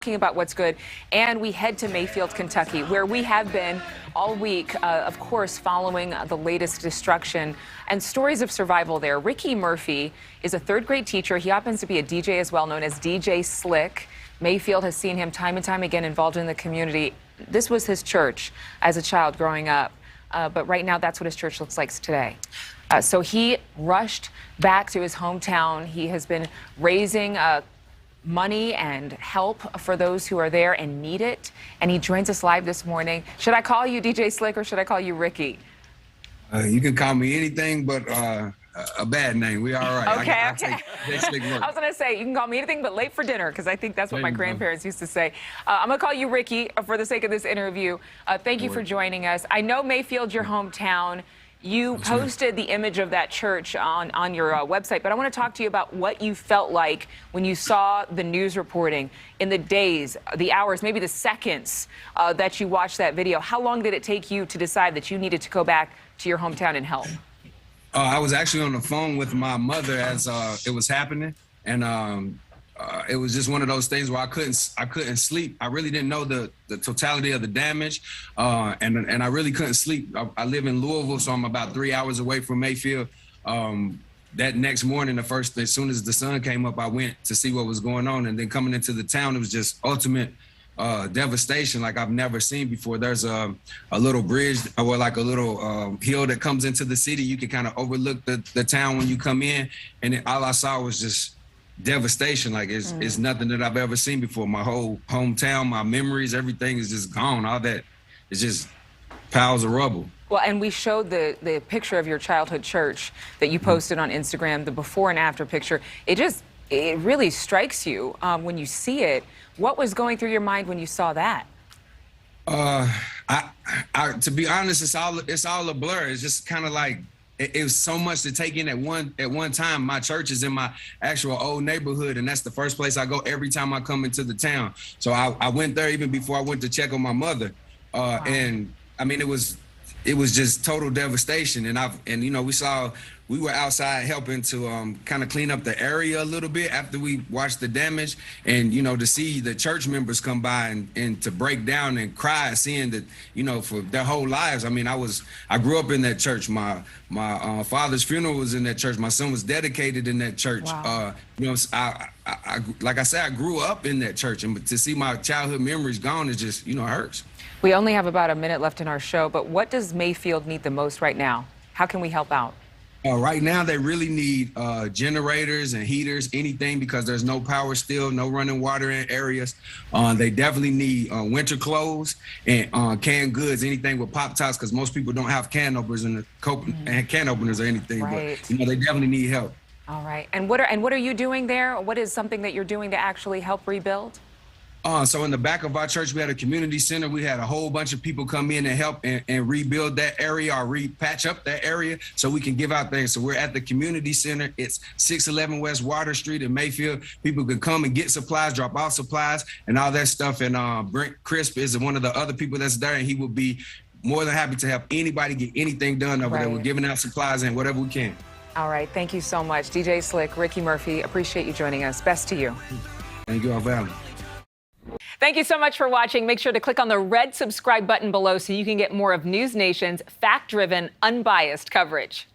Talking about what's good, and we head to Mayfield, Kentucky, where we have been all week, of course, following the latest destruction and stories of survival there. Ricky Murphy is a third-grade teacher. He happens to be a DJ as well, known as DJ Slick. Mayfield has seen him time and time again involved in the community. This was his church as a child growing up, but right now that's what his church looks like today. So he rushed back to his hometown. He has been raising money and help for those who are there and need it. And he joins us live this morning. Should I call you DJ Slick or should I call you Ricky? You can call me anything but a bad name. We all right. Okay, I was going to say, you can call me anything but late for dinner, because I think that's what my grandparents used to say. I'm going to call you Ricky for the sake of this interview. Thank you for joining us. I know Mayfield, your hometown. You posted the image of that church on your website, but I want to talk to you about what you felt like when you saw the news reporting in the days, the hours, maybe the seconds that you watched that video. How long did it take you to decide that you needed to go back to your hometown and help? I was actually on the phone with my mother as it was happening, and it was just one of those things where I couldn't sleep. I really didn't know the totality of the damage, and I really couldn't sleep. I live in Louisville, so I'm about 3 hours away from Mayfield. That next morning, as soon as the sun came up, I went to see what was going on, and then coming into the town, it was just ultimate devastation like I've never seen before. There's a little bridge or like a little hill that comes into the city. You can kind of overlook the town when you come in, and all I saw was just devastation. Like it's nothing that I've ever seen before. My whole hometown, my memories, everything is just gone. All that is just piles of rubble. Well, and we showed the picture of your childhood church that you posted on Instagram, the before and after picture. It really strikes you when you see it. What was going through your mind when you saw that? To be honest, it's all a blur. It's just kind of like it was so much to take in at one time. My church is in my actual old neighborhood, and that's the first place I go every time I come into the town. So I went there even before I went to check on my mother, wow. And I mean it was just total devastation. And you know, we were outside helping to kind of clean up the area a little bit after we watched the damage, and you know, to see the church members come by and to break down and cry, seeing that, you know, for their whole lives. I mean, I grew up in that church. My father's funeral was in that church. My son was dedicated in that church. Wow. You know, I like I said, I grew up in that church, and to see my childhood memories gone, it just, you know, it hurts. We only have about a minute left in our show, but what does Mayfield need the most right now? How can we help out? Right now, they really need generators and heaters, anything, because there's no power still, no running water in areas. They definitely need winter clothes and canned goods, anything with pop tops, because most people don't have can openers and can openers or anything. Right. But you know, they definitely need help. All right. And what are you doing there? What is something that you're doing to actually help rebuild? So in the back of our church, we had a community center. We had a whole bunch of people come in and help and rebuild that area or patch up that area so we can give out things. So we're at the community center. It's 611 West Water Street in Mayfield. People can come and get supplies, drop off supplies and all that stuff. And Brent Crisp is one of the other people that's there, and he will be more than happy to help anybody get anything done over there. We're giving out supplies and whatever we can. All right. Thank you so much. DJ Slick, Ricky Murphy, appreciate you joining us. Best to you. Thank you, Valley. Thank you so much for watching. Make sure to click on the red subscribe button below so you can get more of NewsNation's fact-driven, unbiased coverage.